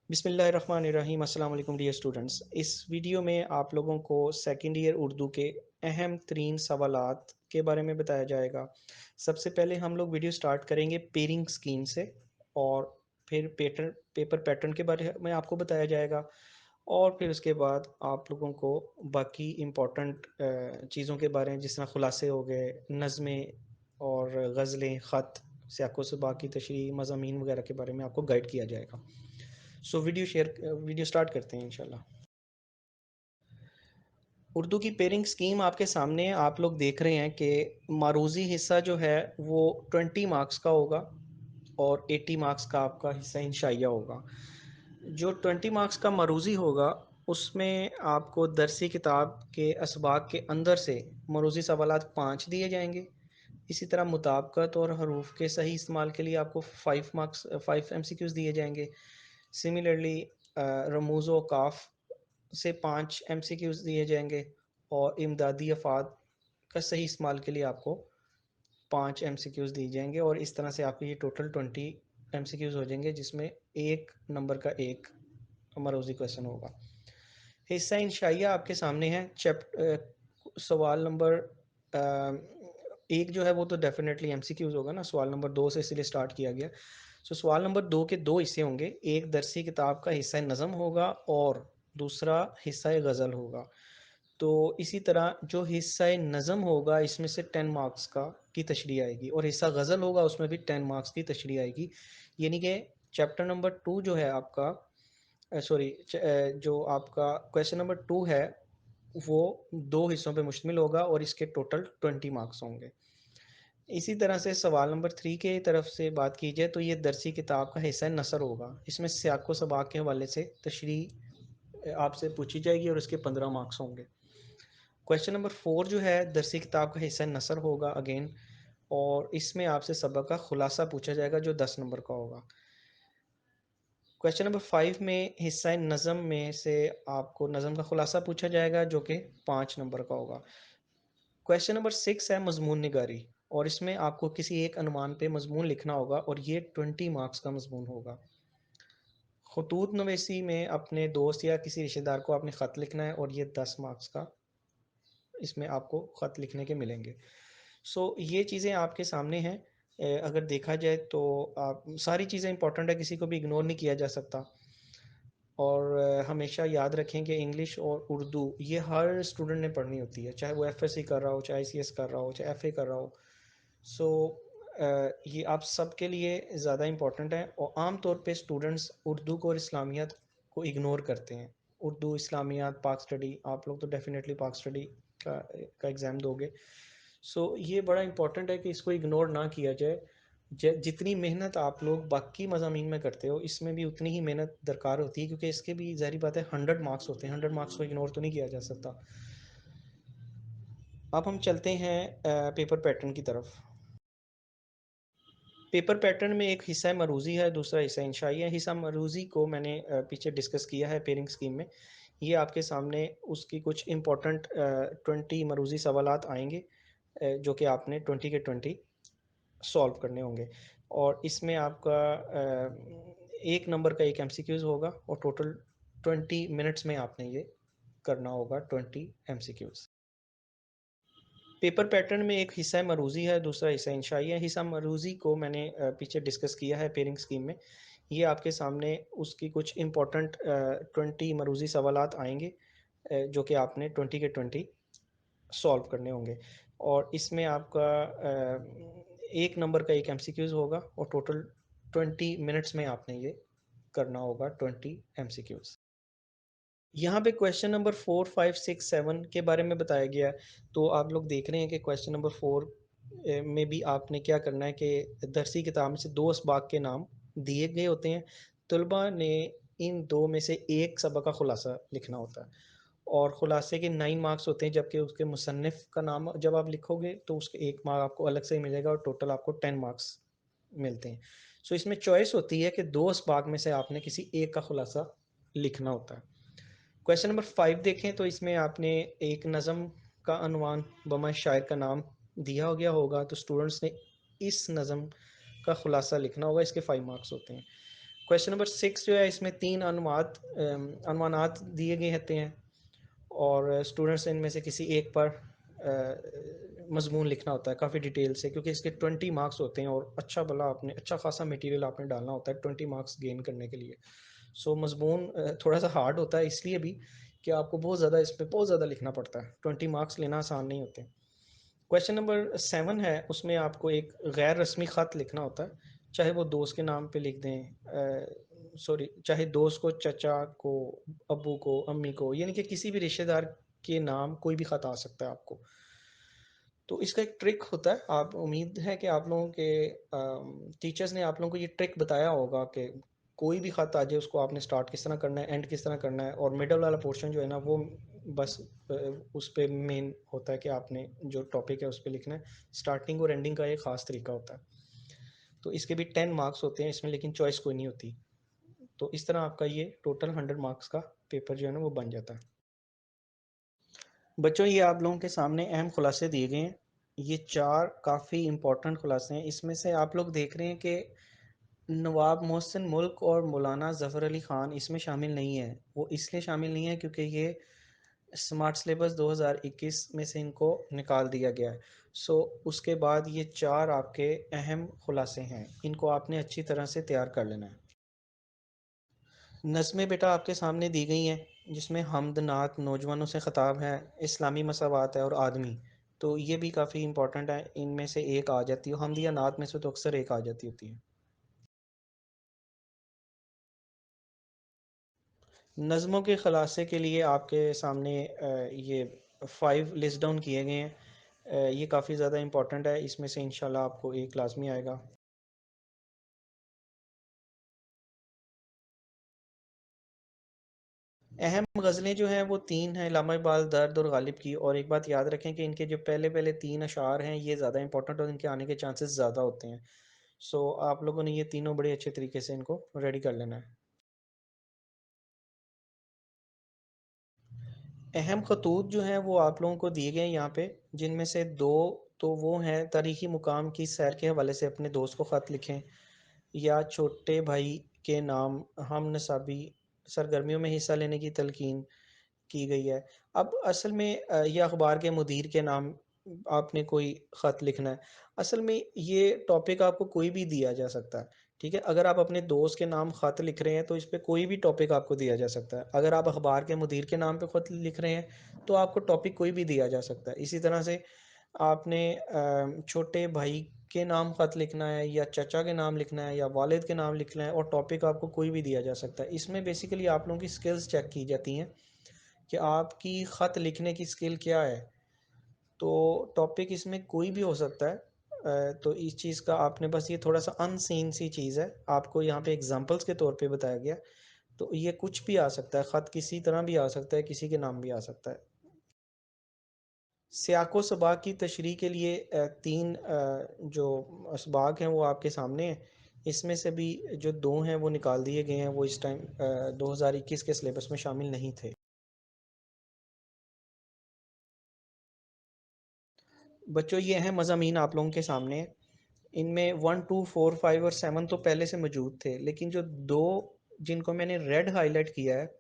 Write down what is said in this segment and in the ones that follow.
बिस्मिल्लाहिर्रहमानिर्रहीम। अस्सलाम वालेकुम डियर स्टूडेंट्स। इस वीडियो में आप लोगों को सेकंड ईयर उर्दू के अहम तरीन सवालात के बारे में बताया जाएगा। सबसे पहले हम लोग वीडियो स्टार्ट करेंगे पेयरिंग स्कीम से, और फिर पेपर पैटर्न के बारे में आपको बताया जाएगा, और फिर उसके बाद आप लोगों को बाकी इम्पोर्टेंट चीज़ों के बारे में, जिस तरह खुलासे हो गए, नज़में और गज़लें, ख़त, सियाक़ो सबा की तशरीह, मज़ामीन वगैरह के बारे में आपको गाइड किया जाएगा। सो वीडियो स्टार्ट करते हैं इंशाल्लाह। उर्दू की पेयरिंग स्कीम आपके सामने है। आप लोग देख रहे हैं कि मारूज़ी हिस्सा जो है वो 20 मार्क्स का होगा और 80 मार्क्स का आपका हिस्सा इंशाइया होगा। जो 20 मार्क्स का मरूज़ी होगा उसमें आपको दरसी किताब के असबाक के अंदर से मरूज़ी सवालात 5 दिए जाएंगे। इसी तरह मुताबकत और हरूफ के सही इस्तेमाल के लिए आपको 5 MCQs दिए जाएंगे। सिमिलरली रमूज़ व काफ से 5 MCQs दिए जाएंगे, और इमदादी अफ़ाद का सही इस्तेमाल के लिए आपको 5 MCQs दिए जाएंगे, और इस तरह से आपके ये टोटल 20 MCQs हो जाएंगे, जिसमें एक नंबर का एक मरोज़ी क्वेश्चन होगा। हिस्सा इंशाइया आपके सामने है। सवाल नंबर एक जो है वो तो डेफिनेटली MCQs होगा ना। सवाल नंबर 2 से इसलिए स्टार्ट किया गया। सवाल नंबर 2 के दो हिस्से होंगे। एक दरसी किताब का हिस्सा नज़म होगा और दूसरा हिस्सा गज़ल होगा। तो इसी तरह जो हिस्सा नज़म होगा इसमें से 10 मार्क्स का की तशरीह आएगी, और हिस्सा गज़ल होगा उसमें भी 10 मार्क्स की तशरीह आएगी। यानी कि चैप्टर नंबर 2 जो है आपका, जो आपका क्वेश्चन नंबर 2 है वो दो हिस्सों पे मुश्तमिल होगा, और इसके टोटल 20 मार्क्स होंगे। इसी तरह से सवाल नंबर 3 के तरफ से बात की जाए तो ये दरसी किताब का हिस्सा नसर होगा। इसमें सियाक़ व सबाक़ के हवाले से तशरीह आपसे पूछी जाएगी और इसके 15 मार्क्स होंगे। क्वेश्चन नंबर 4 जो है दरसी किताब का हिस्सा नसर होगा अगेन, और इसमें आपसे सबक का खुलासा पूछा जाएगा जो 10 नंबर का होगा। क्वेश्चन नंबर 5 में हिस्सा नज़म में से आपको नज़म का खुलासा पूछा जाएगा जो कि 5 नंबर का होगा। क्वेश्चन नंबर 6 है मजमून निगारी, और इसमें आपको किसी एक अनुमान पे मजमून लिखना होगा, और ये 20 मार्क्स का मजमून होगा। खतूत नवेसी में अपने दोस्त या किसी रिश्तेदार को आपने ख़त लिखना है, और ये 10 मार्क्स का इसमें आपको ख़त लिखने के मिलेंगे। ये चीज़ें आपके सामने हैं। अगर देखा जाए तो आप सारी चीज़ें इंपॉर्टेंट है, किसी को भी इग्नोर नहीं किया जा सकता। और हमेशा याद रखें कि इंग्लिश और उर्दू ये हर स्टूडेंट ने पढ़नी होती है, चाहे वो एफएससी कर रहा हो, चाहे आईसीएस कर रहा हो, चाहे एफए कर रहा हो। सो ये आप सब के लिए ज़्यादा इम्पोर्टेंट है, और आम तौर पे स्टूडेंट्स उर्दू को और इस्लामियात को इग्नोर करते हैं। उर्दू, इस्लामियात, पाक स्टडी, आप लोग तो डेफिनेटली पाक स्टडी का एग्ज़ाम दोगे। ये बड़ा इम्पोर्टेंट है कि इसको इग्नोर ना किया जाए। जितनी मेहनत आप लोग बाकी मज़ामीन में करते हो, इसमें भी उतनी ही मेहनत दरकार होती है, क्योंकि इसके भी ज़ाहिर बात है 100 मार्क्स होते हैं। 100 मार्क्स को इग्नोर तो नहीं किया जा सकता। अब हम चलते हैं पेपर पैटर्न की तरफ। पेपर पैटर्न में एक हिस्सा मरूज़ी है, दूसरा हिस्सा इंशाई है। हिस्सा मरूज़ी को मैंने पीछे डिस्कस किया है पेयरिंग स्कीम में। ये आपके सामने उसकी कुछ इंपॉर्टेंट 20 मरूज़ी सवालात आएंगे, जो कि आपने 20 के 20 सॉल्व करने होंगे, और इसमें आपका एक नंबर का एक MCQs होगा, और टोटल 20 मिनट्स में आपने ये करना होगा 20 MCQs। पेपर पैटर्न में एक हिस्सा मरूज़ी है, दूसरा हिस्सा इंशाई है। हिस्सा मरूज़ी को मैंने पीछे डिस्कस किया है पेयरिंग स्कीम में। ये आपके सामने उसकी कुछ इंपॉर्टेंट 20 मरूज़ी सवालात आएंगे, जो कि आपने 20 के 20 सॉल्व करने होंगे, और इसमें आपका एक नंबर का एक MCQs होगा, और टोटल 20 मिनट्स में आपने ये करना होगा 20 MCQs। यहाँ पे क्वेश्चन नंबर 4, 5, 6, 7 के बारे में बताया गया है। तो आप लोग देख रहे हैं कि क्वेश्चन नंबर 4 में भी आपने क्या करना है कि दरसी किताब में से दो असबाक के नाम दिए गए होते हैं। तलबा ने इन दो में से एक सबक का खुलासा लिखना होता है, और खुलासे के 9 मार्क्स होते हैं, जबकि उसके मुसन्निफ़ का नाम जब आप लिखोगे तो उसके 1 मार्क आपको अलग से ही मिलेगा, और टोटल आपको 10 मार्क्स मिलते हैं। इसमें चॉइस होती है कि दो असबाक में से आपने किसी एक का खुलासा लिखना होता है। क्वेश्चन नंबर 5 देखें तो इसमें आपने एक नज़म का अनवान बमा शायर का नाम दिया हो गया होगा, तो स्टूडेंट्स ने इस नज़म का खुलासा लिखना होगा। इसके 5 मार्क्स होते हैं। क्वेश्चन नंबर 6 जो है इसमें 3 अनुमानात दिए गए होते हैं और स्टूडेंट्स इनमें से किसी एक पर मजमून लिखना होता है काफ़ी डिटेल से, क्योंकि इसके 20 मार्क्स होते हैं और अच्छा भला आपने अच्छा खासा मटेरियल आपने डालना होता है 20 मार्क्स गेन करने के लिए। सो मजमून थोड़ा सा हार्ड होता है इसलिए भी कि आपको बहुत ज़्यादा इस पर बहुत ज़्यादा लिखना पड़ता है, 20 मार्क्स लेना आसान नहीं होते। क्वेश्चन नंबर 7 है, उसमें आपको एक गैर रस्मी ख़त लिखना होता है, चाहे वो दोस्त के नाम पे लिख दें, सॉरी चाहे दोस्त को, चचा को, अब्बू को, अम्मी को, यानी कि किसी भी रिश्तेदार के नाम कोई भी ख़त आ सकता है आपको। तो इसका एक ट्रिक होता है, आप उम्मीद है कि आप लोगों के टीचर्स ने आप लोगों को ये ट्रिक बताया होगा कि कोई भी ख़त आ जाए उसको आपने स्टार्ट किस तरह करना है, एंड किस तरह करना है, और मिडल वाला पोर्शन जो है ना वो बस उस पे मेन होता है कि आपने जो टॉपिक है उस पे लिखना है। स्टार्टिंग और एंडिंग का एक ख़ास तरीका होता है। तो इसके भी 10 मार्क्स होते हैं इसमें, लेकिन चॉइस कोई नहीं होती। तो इस तरह आपका ये टोटल 100 मार्क्स का पेपर जो है ना वो बन जाता है। बच्चों ये आप लोगों के सामने अहम खुलासे दिए गए हैं। ये 4 काफ़ी इम्पोर्टेंट खुलासे हैं। इसमें से आप लोग देख रहे हैं कि नवाब मोहसिन मुल्क और मौलाना ज़फ़र अली ख़ान इसमें शामिल नहीं है। वो इसलिए शामिल नहीं है क्योंकि ये स्मार्ट सिलेबस 2021 में से इनको निकाल दिया गया है। सो उसके बाद ये 4 आपके अहम खुलासे हैं, इनको आपने अच्छी तरह से तैयार कर लेना है। नज़्में बेटा आपके सामने दी गई हैं, जिसमें हम्द, नात, नौजवानों से ख़िताब है, इस्लामी मसावात है और आदमी। तो ये भी काफ़ी इंपॉर्टेंट है, इनमें से एक आ जाती है, हम्द या नात में से तो अक्सर एक आ जाती होती है। नज़्मों के ख़ुलासे के लिए आपके सामने ये 5 लिस्ट डाउन किए गए हैं। ये काफ़ी ज़्यादा इंपॉर्टेंट है, इसमें से इंशाल्लाह आपको एक लाज़मी आएगा। अहम गज़लें जो हैं वो 3 हैं, अल्लामा इक़बाल, दर्द और गालिब की। और एक बात याद रखें कि इनके जो पहले-पहले 3 अशआर हैं ये ज़्यादा इंपॉर्टेंट और इनके आने के चांसेस ज़्यादा होते हैं। सो आप लोगों ने ये तीनों बड़े अच्छे तरीके से इनको रेडी कर लेना है। अहम खतूत जो हैं वो आप लोगों को दिए गए हैं यहाँ पे, जिनमें से 2 तो वो हैं तारीख़ी मुकाम की सैर के हवाले से अपने दोस्त को ख़त लिखें, या छोटे भाई के नाम हम नसाबी सरगर्मियों में हिस्सा लेने की तलकीन की गई है। अब असल में ये अखबार के मुदीर के नाम आपने कोई ख़त लिखना है। असल में ये टॉपिक आपको कोई भी दिया जा सकता है, ठीक है? अगर आप अपने दोस्त के नाम ख़त लिख रहे हैं तो इस पे कोई भी टॉपिक आपको दिया जा सकता है। अगर आप अखबार के मुदीर के नाम पे ख़त लिख रहे हैं तो आपको टॉपिक कोई भी दिया जा सकता है। इसी तरह से आपने छोटे भाई के नाम ख़त लिखना है, या चाचा के नाम लिखना है, या वालिद के नाम लिखना है, और टॉपिक आपको कोई भी दिया जा सकता है। इसमें बेसिकली आप लोगों की स्किल्स चेक की जाती हैं कि आपकी ख़त लिखने की स्किल क्या है। तो टॉपिक इसमें कोई भी हो सकता है। तो इस चीज़ का आपने बस, ये थोड़ा सा अनसीन सी चीज़ है, आपको यहाँ पे एग्जांपल्स के तौर पे बताया गया। तो ये कुछ भी आ सकता है, ख़त किसी तरह भी आ सकता है, किसी के नाम भी आ सकता है। सियाको सबाक की तशरीह के लिए 3 जो असबाक हैं वो आपके सामने हैं। इसमें से भी जो 2 हैं वो निकाल दिए गए हैं, वो इस टाइम 2021 के सिलेबस में शामिल नहीं थे। बच्चों ये हैं मज़ामीन आप लोगों के सामने। इनमें 1, 2, 4, 5 और 7 तो पहले से मौजूद थे, लेकिन जो 2 जिनको मैंने रेड हाईलाइट किया है,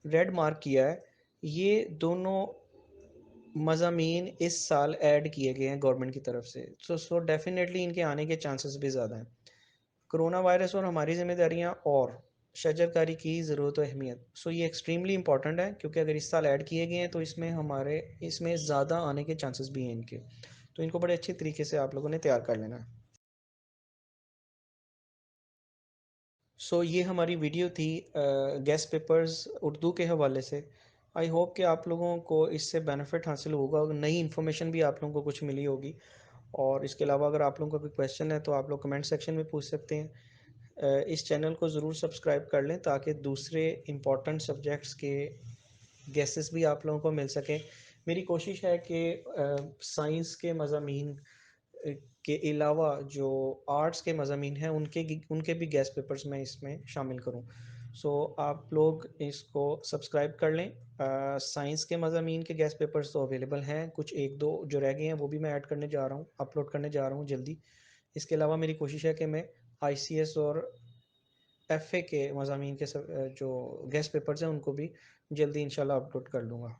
रेड मार्क किया है, ये दोनों मज़ामीन इस साल ऐड किए गए हैं गवर्नमेंट की तरफ से। सो डेफ़िनेटली इनके आने के चांसेस भी ज़्यादा हैं। कोरोना वायरस और हमारी ज़िम्मेदारियाँ और शजरकारी की ज़रूरत और अहमियत। सो ये एक्सट्रीमली इंपॉर्टेंट है, क्योंकि अगर इस साल ऐड किए गए हैं तो इसमें ज़्यादा आने के चांसेस भी हैं इनके। तो इनको बड़े अच्छे तरीके से आप लोगों ने तैयार कर लेना है। सो ये हमारी वीडियो थी गेस्ट पेपर्स उर्दू के हवाले से। आई होप कि आप लोगों को इससे बेनिफिट हासिल होगा और नई इन्फॉर्मेशन भी आप लोगों को कुछ मिली होगी। और इसके अलावा अगर आप लोगों का कोई क्वेश्चन है तो आप लोग कमेंट सेक्शन में पूछ सकते हैं। इस चैनल को ज़रूर सब्सक्राइब कर लें ताकि दूसरे इम्पोर्टेंट सब्जेक्ट्स के गेसेस भी आप लोगों को मिल सकें। मेरी कोशिश है कि साइंस के मज़ामीन के अलावा जो आर्ट्स के मज़ामीन हैं उनके भी गेस्ट पेपर्स मैं इसमें शामिल करूं। सो आप लोग इसको सब्सक्राइब कर लें। साइंस के मज़ामीन के गेस्ट पेपर्स तो अवेलेबल हैं, कुछ एक दो जो रह गए हैं वो भी मैं ऐड करने जा रहा हूँ, अपलोड करने जा रहा हूँ जल्दी। इसके अलावा मेरी कोशिश है कि मैं आईसीएस और एफ़ए के मज़ामीन के जो गेस्ट पेपर्स हैं उनको भी जल्दी इंशाल्लाह अपलोड कर दूँगा।